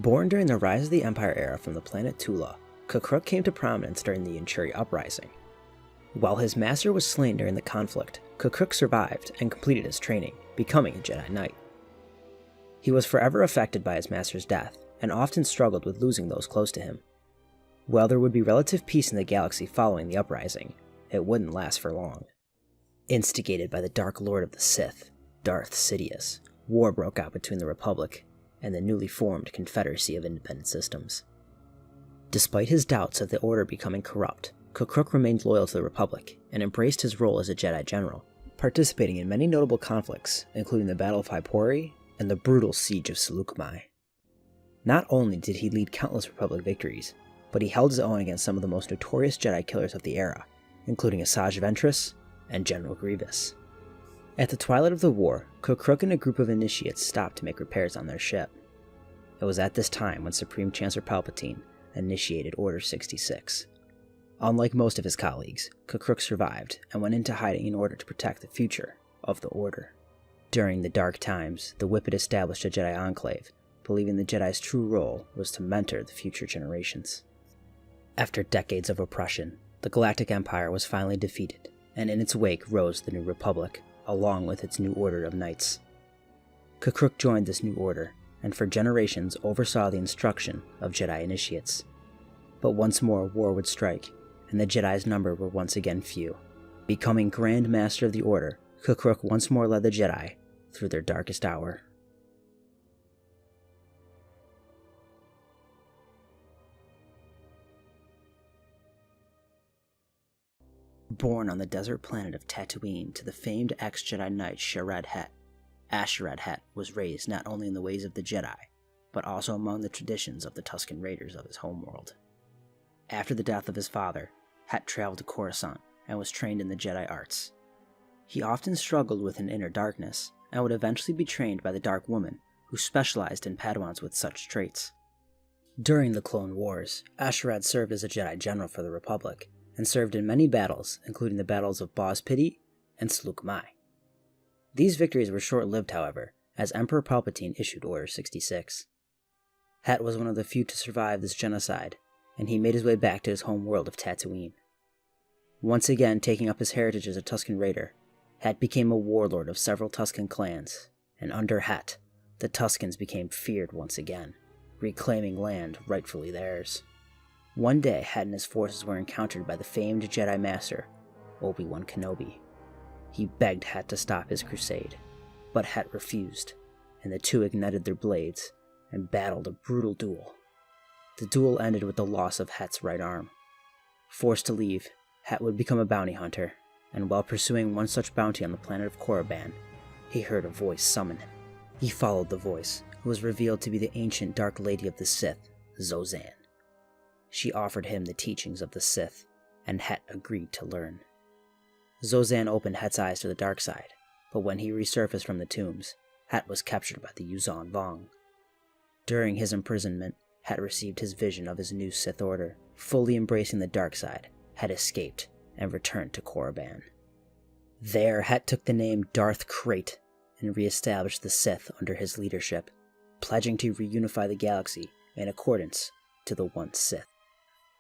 Born during the Rise of the Empire era from the planet Tula, K'Kruhk came to prominence during the Inchuri Uprising. While his master was slain during the conflict, K'Kruhk survived and completed his training, becoming a Jedi Knight. He was forever affected by his master's death, and often struggled with losing those close to him. While there would be relative peace in the galaxy following the Uprising, it wouldn't last for long. Instigated by the Dark Lord of the Sith, Darth Sidious, war broke out between the Republic and the newly formed Confederacy of Independent Systems. Despite his doubts of the Order becoming corrupt, K'Kruhk remained loyal to the Republic and embraced his role as a Jedi General, participating in many notable conflicts, including the Battle of Hypori and the brutal Siege of Saleucami. Not only did he lead countless Republic victories, but he held his own against some of the most notorious Jedi killers of the era, including Asajj Ventress and General Grievous. At the twilight of the war, K'Kruhk and a group of initiates stopped to make repairs on their ship. It was at this time when Supreme Chancellor Palpatine initiated Order 66. Unlike most of his colleagues, K'Kruhk survived and went into hiding in order to protect the future of the Order. During the Dark Times, the Whippet established a Jedi Enclave, believing the Jedi's true role was to mentor the future generations. After decades of oppression, the Galactic Empire was finally defeated, and in its wake rose the New Republic, along with its new Order of Knights. K'Kruhk joined this new order, and for generations oversaw the instruction of Jedi initiates. But once more war would strike, and the Jedi's number were once again few. Becoming Grand Master of the Order, K'Kruhk once more led the Jedi through their darkest hour. Born on the desert planet of Tatooine to the famed ex-Jedi Knight Sharad Hett, Asharad Hett was raised not only in the ways of the Jedi, but also among the traditions of the Tusken Raiders of his homeworld. After the death of his father, Hett traveled to Coruscant and was trained in the Jedi arts. He often struggled with an inner darkness, and would eventually be trained by the Dark Woman, who specialized in Padawans with such traits. During the Clone Wars, Asharad served as a Jedi General for the Republic, and served in many battles, including the battles of Boz Pity and Saleucami. These victories were short-lived, however, as Emperor Palpatine issued Order 66. Hett was one of the few to survive this genocide, and he made his way back to his home world of Tatooine. Once again taking up his heritage as a Tusken Raider, Hett became a warlord of several Tusken clans, and under Hett, the Tuskens became feared once again, reclaiming land rightfully theirs. One day, Hett and his forces were encountered by the famed Jedi Master, Obi-Wan Kenobi. He begged Hett to stop his crusade, but Hett refused, and the two ignited their blades and battled a brutal duel. The duel ended with the loss of Hett's right arm. Forced to leave, Hett would become a bounty hunter, and while pursuing one such bounty on the planet of Korriban, he heard a voice summon him. He followed the voice, who was revealed to be the ancient Dark Lady of the Sith, Zozan. She offered him the teachings of the Sith, and Hett agreed to learn. Zozan opened Hett's eyes to the dark side, but when he resurfaced from the tombs, Hett was captured by the Yuuzhan Vong. During his imprisonment, Hett received his vision of his new Sith Order. Fully embracing the dark side, Hett escaped and returned to Korriban. There, Hett took the name Darth Krayt and re-established the Sith under his leadership, pledging to reunify the galaxy in accordance to the one Sith.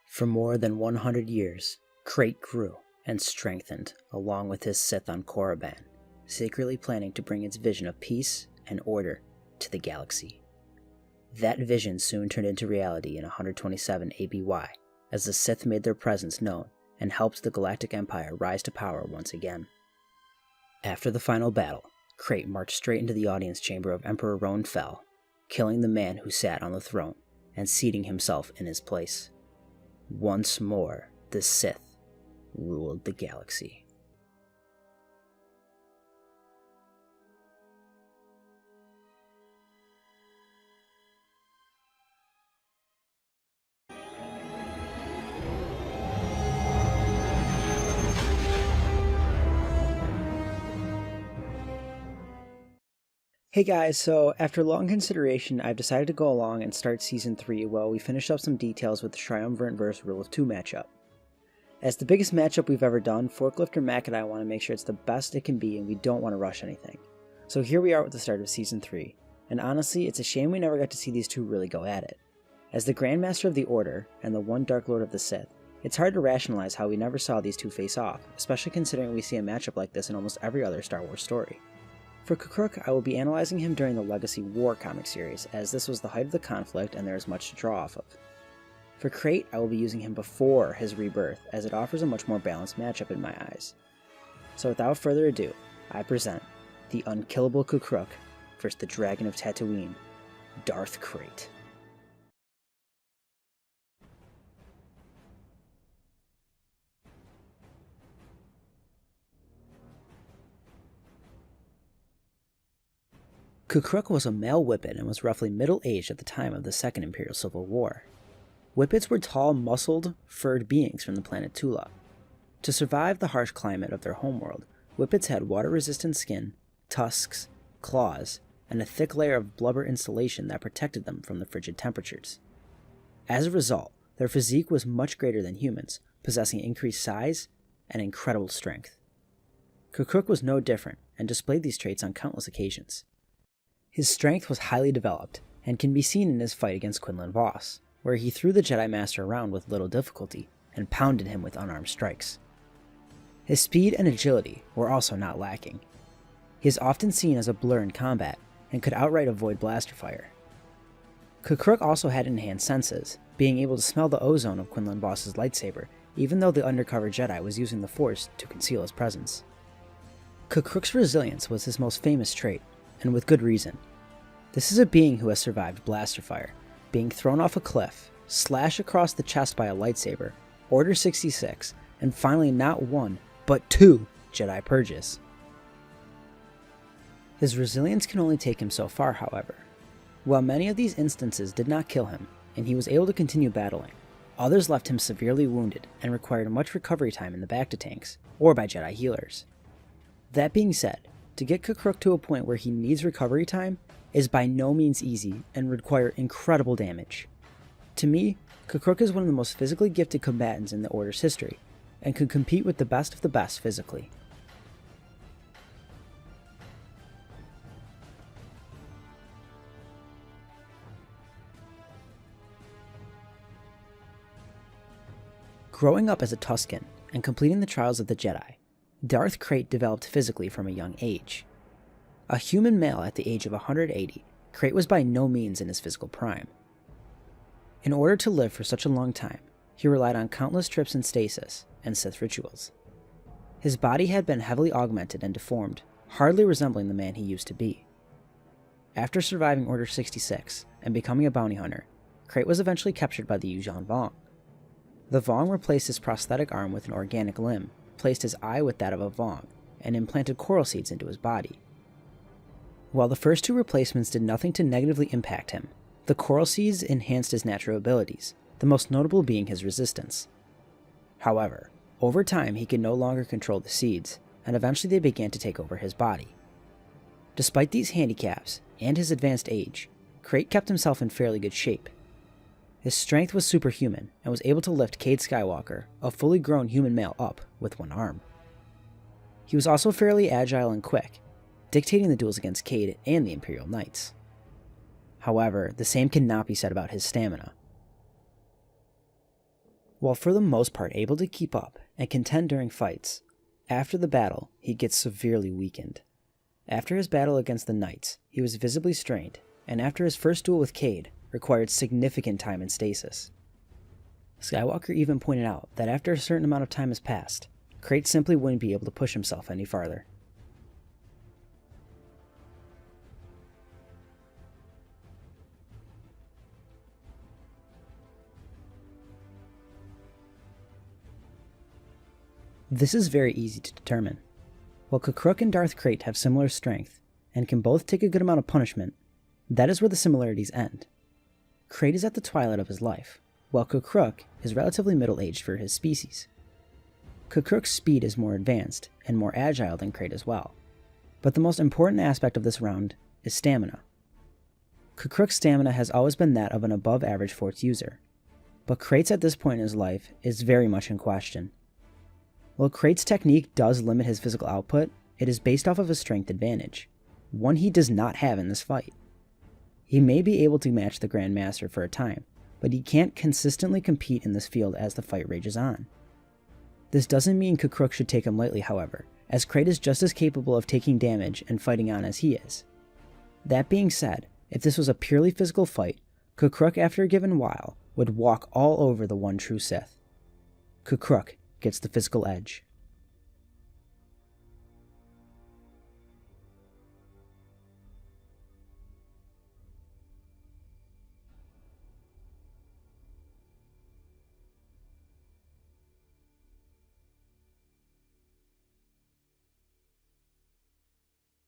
For more than 100 years, Krayt grew and strengthened along with his Sith on Korriban, secretly planning to bring its vision of peace and order to the galaxy. That vision soon turned into reality in 127 ABY, as the Sith made their presence known and helped the Galactic Empire rise to power once again. After the final battle, Krayt marched straight into the audience chamber of Emperor Roan Fel, killing the man who sat on the throne and seating himself in his place. Once more, the Sith ruled the galaxy. Hey guys, so after long consideration, I've decided to go along and start Season 3 while we finish up some details with the Triumvirate vs. Rule of 2 matchup. As the biggest matchup we've ever done, Forklifter Mac and I want to make sure it's the best it can be and we don't want to rush anything. So here we are with the start of Season 3, and honestly, it's a shame we never got to see these two really go at it. As the Grand Master of the Order and the one Dark Lord of the Sith, it's hard to rationalize how we never saw these two face off, especially considering we see a matchup like this in almost every other Star Wars story. For K'Kruhk, I will be analyzing him during the Legacy War comic series, as this was the height of the conflict and there is much to draw off of. For Krayt, I will be using him before his rebirth, as it offers a much more balanced matchup in my eyes. So without further ado, I present the Unkillable K'Kruhk versus the Dragon of Tatooine, Darth Krayt. K'Kruhk was a male Whippet and was roughly middle-aged at the time of the Second Imperial Civil War. Whippets were tall, muscled, furred beings from the planet Tula. To survive the harsh climate of their homeworld, Whippets had water-resistant skin, tusks, claws, and a thick layer of blubber insulation that protected them from the frigid temperatures. As a result, their physique was much greater than humans, possessing increased size and incredible strength. K'Kruhk was no different and displayed these traits on countless occasions. His strength was highly developed, and can be seen in his fight against Quinlan Vos, where he threw the Jedi Master around with little difficulty and pounded him with unarmed strikes. His speed and agility were also not lacking. He is often seen as a blur in combat, and could outright avoid blaster fire. K'Kruhk also had enhanced senses, being able to smell the ozone of Quinlan Vos's lightsaber, even though the undercover Jedi was using the Force to conceal his presence. K'Kruhk's resilience was his most famous trait, and with good reason. This is a being who has survived blaster fire, being thrown off a cliff, slashed across the chest by a lightsaber, Order 66, and finally not one, but 2 Jedi purges. His resilience can only take him so far, however. While many of these instances did not kill him, and he was able to continue battling, others left him severely wounded and required much recovery time in the bacta tanks, or by Jedi healers. That being said, to get K'Kruhk to a point where he needs recovery time is by no means easy and require incredible damage. To me, K'Kruhk is one of the most physically gifted combatants in the Order's history, and could compete with the best of the best physically. Growing up as a Tusken and completing the trials of the Jedi, Darth Krayt developed physically from a young age. A human male at the age of 180, Krayt was by no means in his physical prime. In order to live for such a long time, he relied on countless trips in stasis and Sith rituals. His body had been heavily augmented and deformed, hardly resembling the man he used to be. After surviving Order 66 and becoming a bounty hunter, Krayt was eventually captured by the Yuuzhan Vong. The Vong replaced his prosthetic arm with an organic limb, placed his eye with that of a Vong, and implanted coral seeds into his body. While the first 2 replacements did nothing to negatively impact him, the coral seeds enhanced his natural abilities, the most notable being his resistance. However, over time he could no longer control the seeds, and eventually they began to take over his body. Despite these handicaps and his advanced age, Krayt kept himself in fairly good shape. His strength was superhuman and was able to lift Cade Skywalker, a fully grown human male, up with one arm. He was also fairly agile and quick, dictating the duels against Cade and the Imperial Knights. However, the same cannot be said about his stamina. While for the most part able to keep up and contend during fights, after the battle he gets severely weakened. After his battle against the Knights, he was visibly strained, and after his first duel with Cade, required significant time in stasis. Skywalker even pointed out that after a certain amount of time has passed, Krayt simply wouldn't be able to push himself any farther. This is very easy to determine. While K'Kruhk and Darth Krayt have similar strength, and can both take a good amount of punishment, that is where the similarities end. Krayt is at the twilight of his life, while K'Kruhk is relatively middle-aged for his species. K'Kruhk's speed is more advanced, and more agile than Krayt as well, but the most important aspect of this round is stamina. K'Kruhk's stamina has always been that of an above-average Force user, but Krayt's at this point in his life is very much in question. While Krayt's technique does limit his physical output, it is based off of a strength advantage, one he does not have in this fight. He may be able to match the Grandmaster for a time, but he can't consistently compete in this field as the fight rages on. This doesn't mean K'Kruhk should take him lightly, however, as Krayt is just as capable of taking damage and fighting on as he is. That being said, if this was a purely physical fight, K'Kruhk after a given while would walk all over the one true Sith. K'Kruhk gets the physical edge.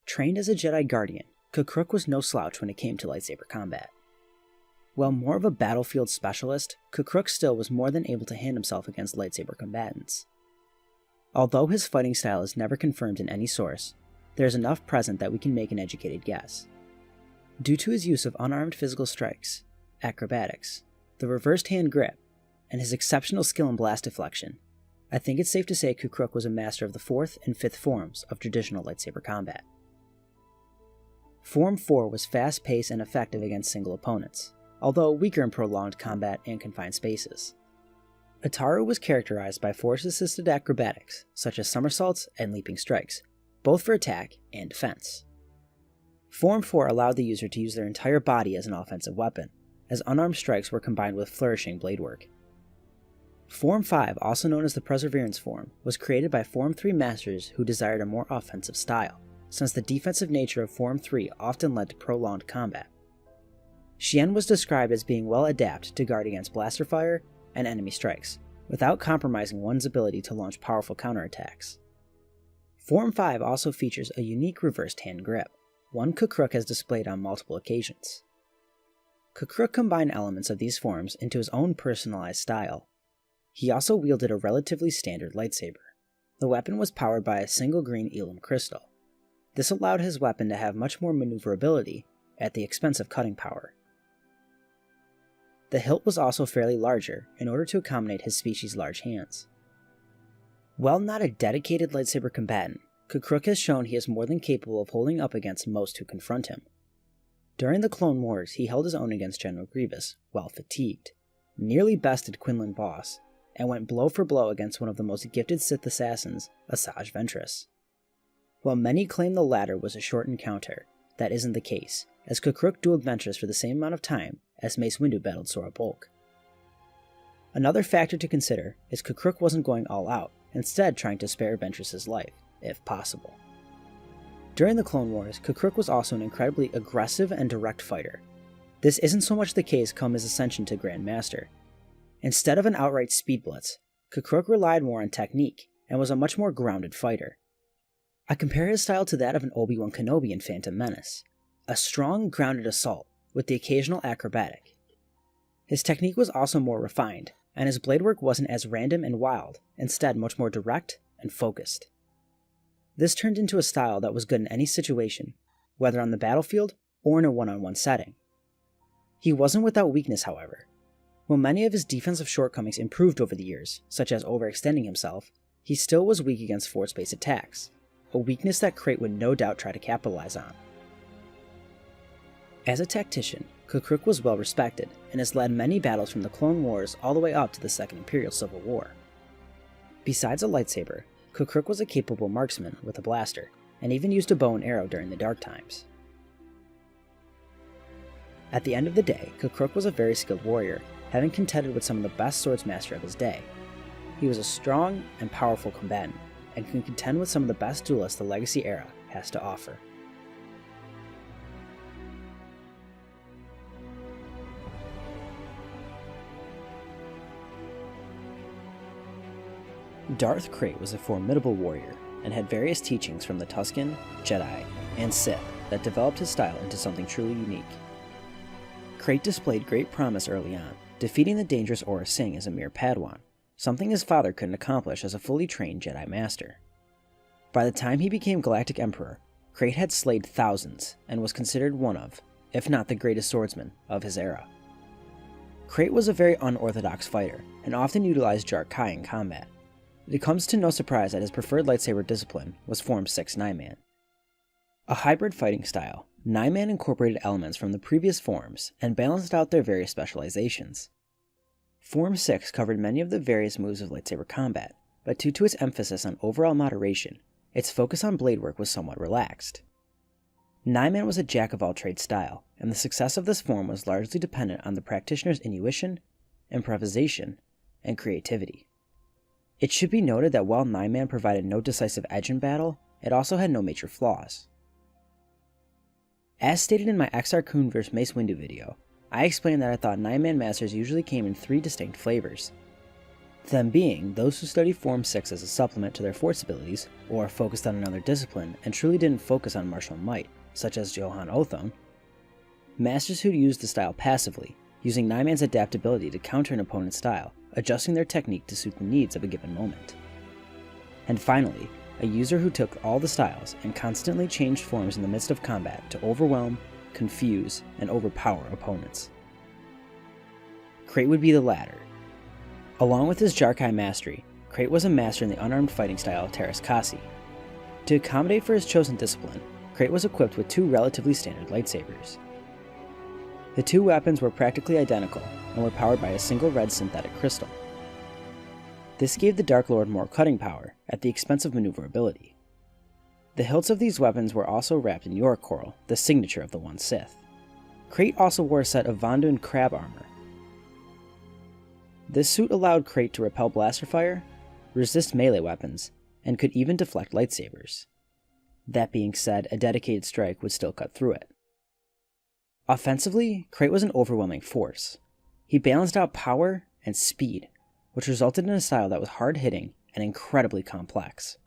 Trained as a Jedi Guardian, K'Kruhk was no slouch when it came to lightsaber combat. While more of a battlefield specialist, K'Kruhk still was more than able to hand himself against lightsaber combatants. Although his fighting style is never confirmed in any source, there is enough present that we can make an educated guess. Due to his use of unarmed physical strikes, acrobatics, the reversed hand grip, and his exceptional skill in blast deflection, I think it's safe to say K'Kruhk was a master of the 4th and 5th forms of traditional lightsaber combat. Form 4 was fast-paced and effective against single opponents, although weaker in prolonged combat and confined spaces. Ataru was characterized by force-assisted acrobatics, such as somersaults and leaping strikes, both for attack and defense. Form 4 allowed the user to use their entire body as an offensive weapon, as unarmed strikes were combined with flourishing blade work. Form 5, also known as the Perseverance form, was created by Form 3 masters who desired a more offensive style, since the defensive nature of Form 3 often led to prolonged combat. Xian was described as being well adapted to guard against blaster fire and enemy strikes, without compromising one's ability to launch powerful counterattacks. Form 5 also features a unique reversed hand grip, one K'Kruhk has displayed on multiple occasions. K'Kruhk combined elements of these forms into his own personalized style. He also wielded a relatively standard lightsaber. The weapon was powered by a single green Elam crystal. This allowed his weapon to have much more maneuverability at the expense of cutting power. The hilt was also fairly larger in order to accommodate his species' large hands. While not a dedicated lightsaber combatant, K'Kruhk has shown he is more than capable of holding up against most who confront him. During the Clone Wars, he held his own against General Grievous, while fatigued, nearly bested Quinlan Voss, and went blow for blow against one of the most gifted Sith assassins, Asajj Ventress. While many claim the latter was a short encounter, that isn't the case, as K'Kruhk dueled Ventress for the same amount of time as Mace Windu battled Sora Bulk. Another factor to consider is K'Kruhk wasn't going all out, instead trying to spare Ventress's life, if possible. During the Clone Wars, K'Kruhk was also an incredibly aggressive and direct fighter. This isn't so much the case come his ascension to Grand Master. Instead of an outright speed blitz, K'Kruhk relied more on technique, and was a much more grounded fighter. I compare his style to that of an Obi-Wan Kenobi in Phantom Menace, a strong, grounded assault, with the occasional acrobatic. His technique was also more refined, and his blade work wasn't as random and wild, instead much more direct and focused. This turned into a style that was good in any situation, whether on the battlefield or in a one-on-one setting. He wasn't without weakness, however. While many of his defensive shortcomings improved over the years, such as overextending himself, he still was weak against force-based attacks, a weakness that Krayt would no doubt try to capitalize on. As a tactician, K'Kruhk was well respected, and has led many battles from the Clone Wars all the way up to the Second Imperial Civil War. Besides a lightsaber, K'Kruhk was a capable marksman with a blaster, and even used a bow and arrow during the Dark Times. At the end of the day, K'Kruhk was a very skilled warrior, having contended with some of the best swordsmaster of his day. He was a strong and powerful combatant, and can contend with some of the best duelists the Legacy era has to offer. Darth Krayt was a formidable warrior, and had various teachings from the Tusken, Jedi, and Sith that developed his style into something truly unique. Krayt displayed great promise early on, defeating the dangerous Aurra Sing as a mere Padawan, something his father couldn't accomplish as a fully trained Jedi Master. By the time he became Galactic Emperor, Krayt had slayed thousands, and was considered one of, if not the greatest swordsman, of his era. Krayt was a very unorthodox fighter, and often utilized Jar Kai in combat. It comes to no surprise that his preferred lightsaber discipline was Form 6 9-man. A hybrid fighting style, 9-Man incorporated elements from the previous forms and balanced out their various specializations. Form 6 covered many of the various moves of lightsaber combat, but due to its emphasis on overall moderation, its focus on blade work was somewhat relaxed. 9-Man was a jack-of-all-trades style, and the success of this form was largely dependent on the practitioner's intuition, improvisation, and creativity. It should be noted that while 9-Man provided no decisive edge in battle, it also had no major flaws. As stated in my XR Kun vs Mace Windu video, I explained that I thought 9-Man Masters usually came in 3 distinct flavors. Them being those who study Form 6 as a supplement to their Force abilities, or focused on another discipline and truly didn't focus on martial might, such as Johan Othon. Masters who used the style passively, using 9-Man's adaptability to counter an opponent's style, adjusting their technique to suit the needs of a given moment. And finally, a user who took all the styles and constantly changed forms in the midst of combat to overwhelm, confuse, and overpower opponents. Krayt would be the latter. Along with his Jarkai mastery, Krayt was a master in the unarmed fighting style of Teräs Käsi. To accommodate for his chosen discipline, Krayt was equipped with 2 relatively standard lightsabers. The 2 weapons were practically identical and were powered by a single red synthetic crystal. This gave the Dark Lord more cutting power at the expense of maneuverability. The hilts of these weapons were also wrapped in York Coral, the signature of the One Sith. Krayt also wore a set of Vondan crab armor. This suit allowed Krayt to repel blaster fire, resist melee weapons, and could even deflect lightsabers. That being said, a dedicated strike would still cut through it. Offensively, Krayt was an overwhelming force. He balanced out power and speed, which resulted in a style that was hard-hitting and incredibly complex.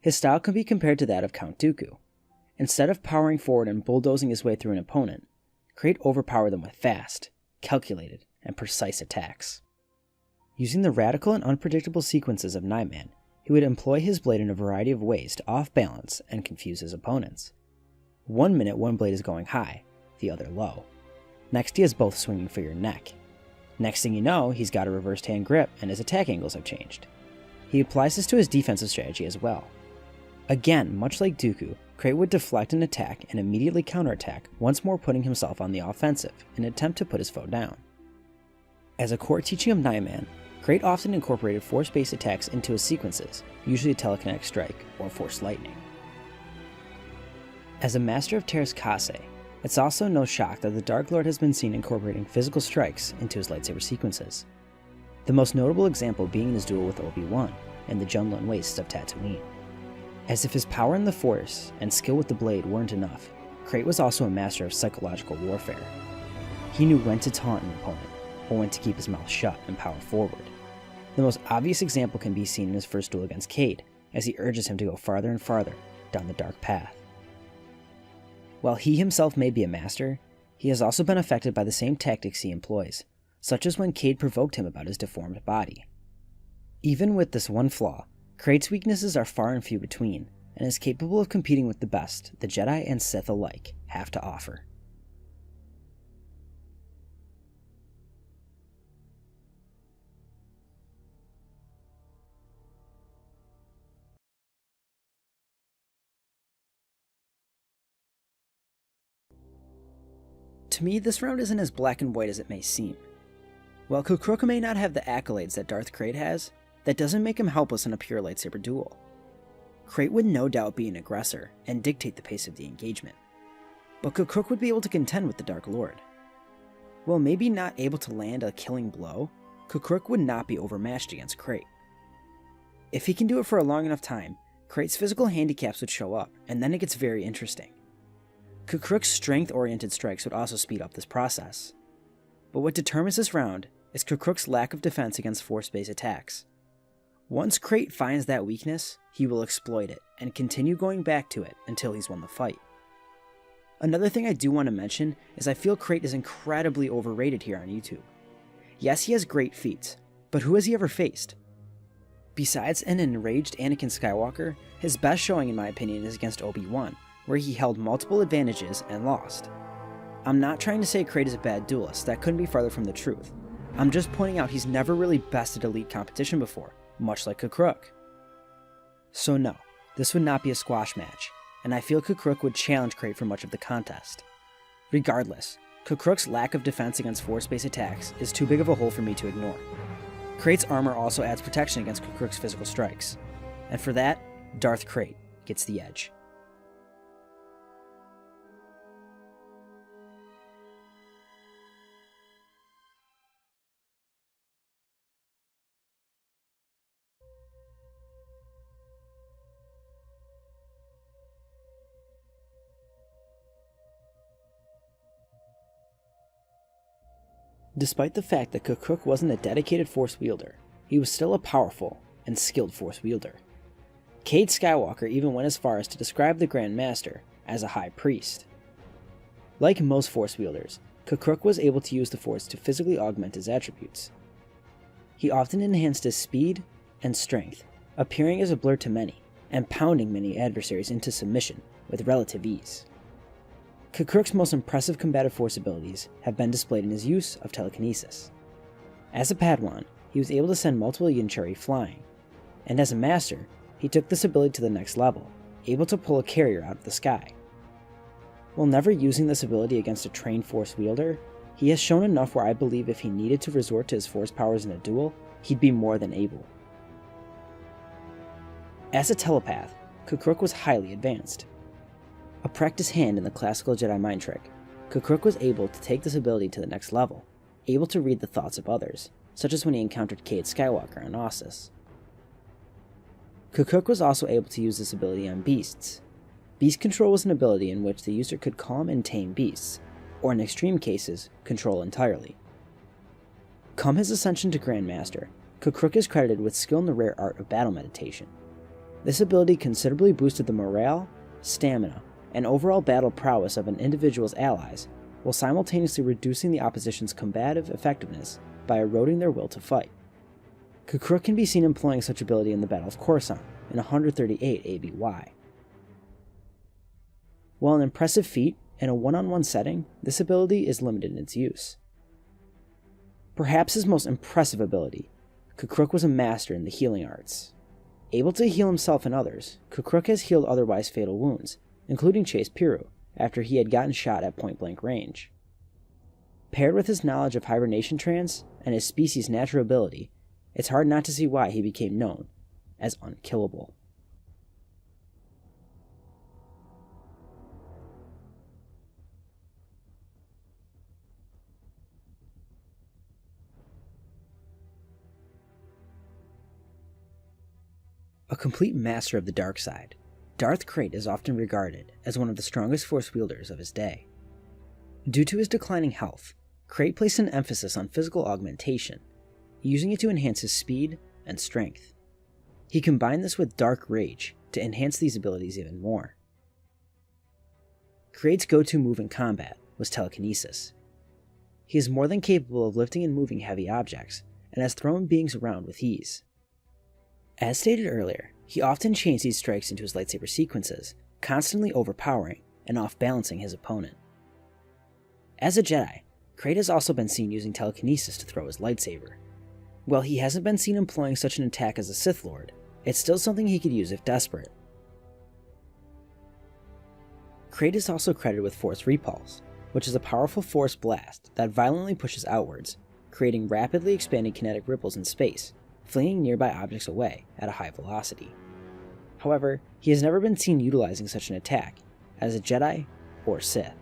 His style can be compared to that of Count Dooku. Instead of powering forward and bulldozing his way through an opponent, Krayt overpowered them with fast, calculated, and precise attacks. Using the radical and unpredictable sequences of 9-Man, he would employ his blade in a variety of ways to off-balance and confuse his opponents. One minute one blade is going high, the other low. Next he has both swinging for your neck. Next thing you know, he's got a reversed hand grip and his attack angles have changed. He applies this to his defensive strategy as well. Again, much like Dooku, Krayt would deflect an attack and immediately counterattack, once more putting himself on the offensive in an attempt to put his foe down. As a core teaching of 9-Man, Krayt often incorporated force-based attacks into his sequences, usually a telekinetic strike or force lightning. As a master of Teräs Käsi, it's also no shock that the Dark Lord has been seen incorporating physical strikes into his lightsaber sequences. The most notable example being his duel with Obi-Wan in the Jundland Wastes of Tatooine. As if his power in the Force and skill with the blade weren't enough, Krayt was also a master of psychological warfare. He knew when to taunt an opponent, or when to keep his mouth shut and power forward. The most obvious example can be seen in his first duel against Cade, as he urges him to go farther and farther down the dark path. While he himself may be a master, he has also been affected by the same tactics he employs, such as when Cade provoked him about his deformed body. Even with this one flaw, Krayt's weaknesses are far and few between, and is capable of competing with the best the Jedi and Sith alike have to offer. To me, this round isn't as black and white as it may seem. While K'Kruhk may not have the accolades that Darth Krayt has, that doesn't make him helpless in a pure lightsaber duel. Krayt would no doubt be an aggressor and dictate the pace of the engagement, but K'Kruhk would be able to contend with the Dark Lord. While maybe not able to land a killing blow, K'Kruhk would not be overmatched against Krayt. If he can do it for a long enough time, Krayt's physical handicaps would show up, and then it gets very interesting. K'Kruhk's strength-oriented strikes would also speed up this process. But what determines this round is K'Kruhk's lack of defense against force-based attacks. Once Krayt finds that weakness, he will exploit it, and continue going back to it until he's won the fight. Another thing I do want to mention is I feel Krayt is incredibly overrated here on YouTube. Yes, he has great feats, but who has he ever faced? Besides an enraged Anakin Skywalker, his best showing in my opinion is against Obi-Wan, where he held multiple advantages and lost. I'm not trying to say Krayt is a bad duelist, that couldn't be farther from the truth. I'm just pointing out he's never really bested elite competition before, much like K'Kruhk. So no, this would not be a squash match, and I feel K'Kruhk would challenge Krayt for much of the contest. Regardless, K'Kruhk's lack of defense against force-based attacks is too big of a hole for me to ignore. Krayt's armor also adds protection against K'Kruhk's physical strikes, and for that, Darth Krayt gets the edge. Despite the fact that K'Kruhk wasn't a dedicated Force wielder, he was still a powerful and skilled Force wielder. Cade Skywalker even went as far as to describe the Grand Master as a High Priest. Like most Force wielders, K'Kruhk was able to use the Force to physically augment his attributes. He often enhanced his speed and strength, appearing as a blur to many, and pounding many adversaries into submission with relative ease. K'Kruhk's most impressive combative Force abilities have been displayed in his use of telekinesis. As a Padawan, he was able to send multiple Yinchari flying, and as a Master, he took this ability to the next level, able to pull a carrier out of the sky. While never using this ability against a trained Force wielder, he has shown enough where I believe if he needed to resort to his Force powers in a duel, he'd be more than able. As a telepath, K'Kruhk was highly advanced. A practiced hand in the classical Jedi mind trick, K'Kruhk was able to take this ability to the next level, able to read the thoughts of others, such as when he encountered Cade Skywalker on Ossus. K'Kruhk was also able to use this ability on beasts. Beast control was an ability in which the user could calm and tame beasts, or in extreme cases, control entirely. Come his ascension to Grandmaster, K'Kruhk is credited with skill in the rare art of battle meditation. This ability considerably boosted the morale, stamina, and overall battle prowess of an individual's allies, while simultaneously reducing the opposition's combative effectiveness by eroding their will to fight. K'Kruhk can be seen employing such ability in the Battle of Coruscant in 138 ABY. While an impressive feat in a one-on-one setting, this ability is limited in its use. Perhaps his most impressive ability, K'Kruhk was a master in the healing arts. Able to heal himself and others, K'Kruhk has healed otherwise fatal wounds, including Chase Piru, after he had gotten shot at point-blank range. Paired with his knowledge of hibernation trance and his species' natural ability, it's hard not to see why he became known as Unkillable. A complete master of the dark side, Darth Krayt is often regarded as one of the strongest Force wielders of his day. Due to his declining health, Krayt placed an emphasis on physical augmentation, using it to enhance his speed and strength. He combined this with Dark Rage to enhance these abilities even more. Krayt's go-to move in combat was telekinesis. He is more than capable of lifting and moving heavy objects, and has thrown beings around with ease. As stated earlier, he often chains these strikes into his lightsaber sequences, constantly overpowering and off-balancing his opponent. As a Jedi, Krayt has also been seen using telekinesis to throw his lightsaber. While he hasn't been seen employing such an attack as a Sith Lord, it's still something he could use if desperate. Krayt is also credited with Force Repulse, which is a powerful Force blast that violently pushes outwards, creating rapidly expanding kinetic ripples in space, flinging nearby objects away at a high velocity. However, he has never been seen utilizing such an attack, as a Jedi or Sith.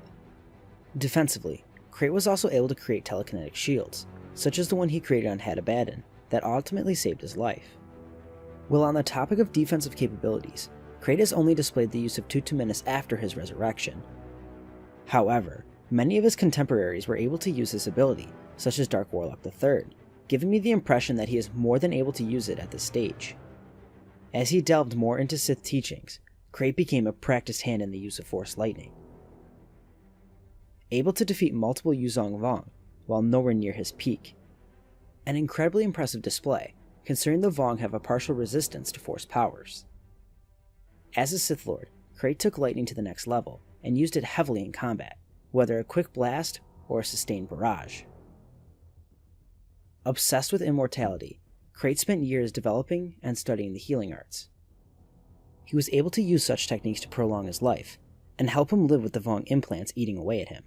Defensively, Krayt was also able to create telekinetic shields, such as the one he created on Had Abaddon, that ultimately saved his life. While on the topic of defensive capabilities, Krayt has only displayed the use of Tut Menace after his resurrection. However, many of his contemporaries were able to use this ability, such as Dark Warlock III, giving me the impression that he is more than able to use it at this stage. As he delved more into Sith teachings, Krayt became a practiced hand in the use of Force Lightning. Able to defeat multiple Yuzong Vong, while nowhere near his peak. An incredibly impressive display, considering the Vong have a partial resistance to Force powers. As a Sith Lord, Krayt took lightning to the next level, and used it heavily in combat, whether a quick blast or a sustained barrage. Obsessed with immortality, Krayt spent years developing and studying the healing arts. he was able to use such techniques to prolong his life, and help him live with the Vong implants eating away at him.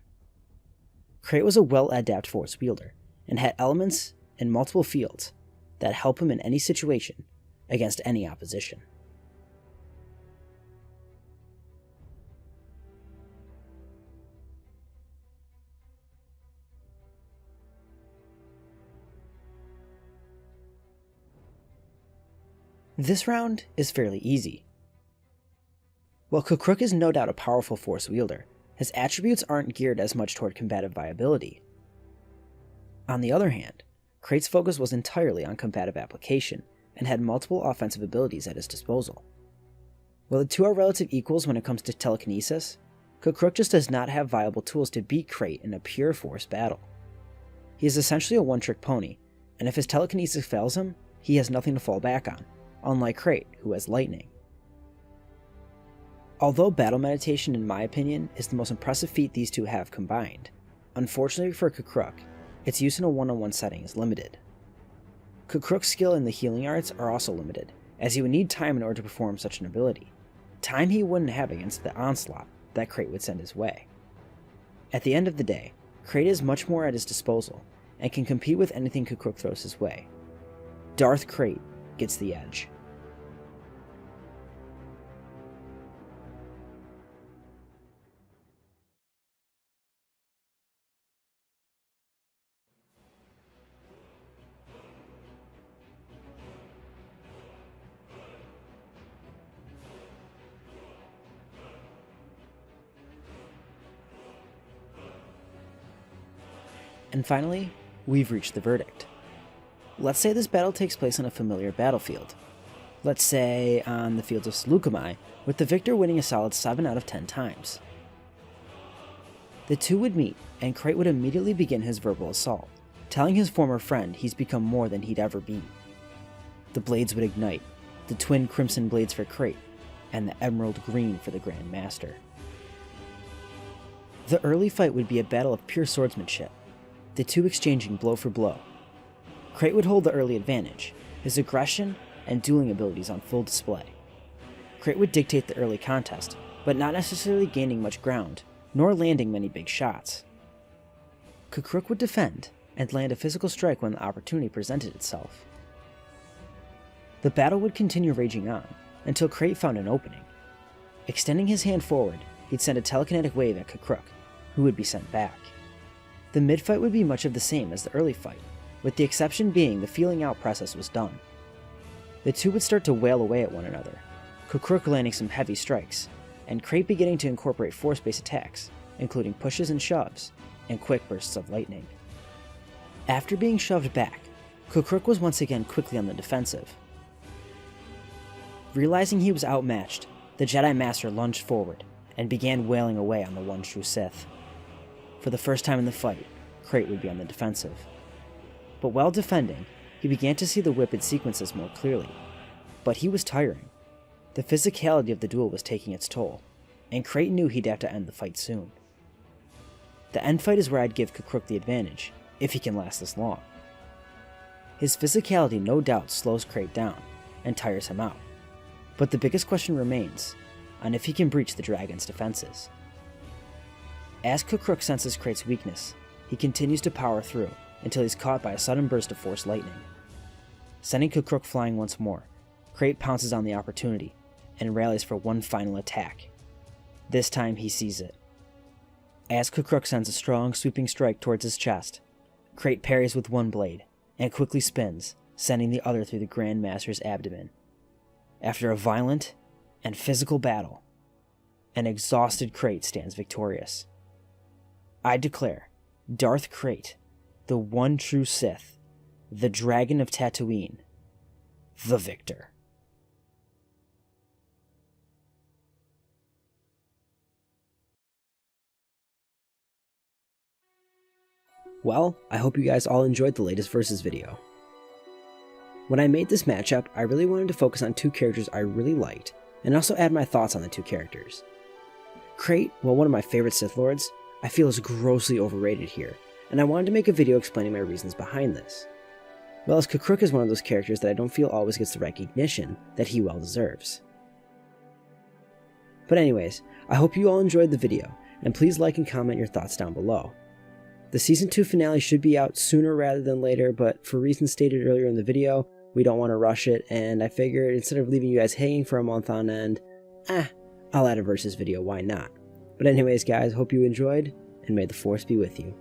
Krayt was a well-adapted Force wielder, and had elements in multiple fields that help him in any situation against any opposition. This round is fairly easy. While K'Kruhk is no doubt a powerful Force wielder, his attributes aren't geared as much toward combative viability. On the other hand, Krayt's focus was entirely on combative application, and had multiple offensive abilities at his disposal. While the two are relative equals when it comes to telekinesis, K'Kruhk just does not have viable tools to beat Krayt in a pure Force battle. He is essentially a one-trick pony, and if his telekinesis fails him, he has nothing to fall back on, unlike Krayt, who has lightning. Although battle meditation, in my opinion, is the most impressive feat these two have combined, unfortunately for K'Kruhk, its use in a one-on-one setting is limited. K'Kruhk's skill in the healing arts are also limited, as he would need time in order to perform such an ability, time he wouldn't have against the onslaught that Krayt would send his way. At the end of the day, Krayt is much more at his disposal, and can compete with anything K'Kruhk throws his way. Darth Krayt gets the edge. And finally, we've reached the verdict. Let's say this battle takes place on a familiar battlefield. Let's say on the fields of Seleucami, with the victor winning a solid 7 out of 10 times. The two would meet, and Krayt would immediately begin his verbal assault, telling his former friend he's become more than he'd ever been. The blades would ignite, the twin crimson blades for Krayt, and the emerald green for the Grand Master. The early fight would be a battle of pure swordsmanship, the two exchanging blow for blow. Krayt would hold the early advantage, his aggression and dueling abilities on full display. Krayt would dictate the early contest, but not necessarily gaining much ground, nor landing many big shots. K'Kruhk would defend, and land a physical strike when the opportunity presented itself. The battle would continue raging on, until Krayt found an opening. Extending his hand forward, he'd send a telekinetic wave at K'Kruhk, who would be sent back. The mid-fight would be much of the same as the early fight, with the exception being the feeling out process was done. The two would start to wail away at one another, K'Kruhk landing some heavy strikes, and Krayt beginning to incorporate force-based attacks, including pushes and shoves, and quick bursts of lightning. After being shoved back, K'Kruhk was once again quickly on the defensive. Realizing he was outmatched, the Jedi Master lunged forward, and began wailing away on the one true Sith. For the first time in the fight, Krayt would be on the defensive. But while defending, he began to see the whipped sequences more clearly. But he was tiring. The physicality of the duel was taking its toll, and Krayt knew he'd have to end the fight soon. The end fight is where I'd give K'Kruhk the advantage, if he can last this long. His physicality no doubt slows Krayt down, and tires him out. But the biggest question remains, on if he can breach the dragon's defenses. As K'Kruhk senses Krayt's weakness, he continues to power through until he's caught by a sudden burst of Force lightning. Sending K'Kruhk flying once more, Krayt pounces on the opportunity and rallies for one final attack. This time he sees it. As K'Kruhk sends a strong sweeping strike towards his chest, Krayt parries with one blade and quickly spins, sending the other through the Grand Master's abdomen. After a violent and physical battle, an exhausted Krayt stands victorious. I declare Darth Krayt, the one true Sith, the Dragon of Tatooine, the victor. Well, I hope you guys all enjoyed the latest Versus video. When I made this matchup, I really wanted to focus on two characters I really liked, and also add my thoughts on the two characters. Krayt, while one of my favorite Sith Lords, I feel is grossly overrated here, and I wanted to make a video explaining my reasons behind this. Whereas K'Kruhk is one of those characters that I don't feel always gets the recognition that he well deserves. But anyways, I hope you all enjoyed the video, and please like and comment your thoughts down below. The Season 2 finale should be out sooner rather than later, but for reasons stated earlier in the video, we don't want to rush it, and I figured instead of leaving you guys hanging for a month on end, I'll add a Versus video, why not? But anyways guys, hope you enjoyed, and may the Force be with you.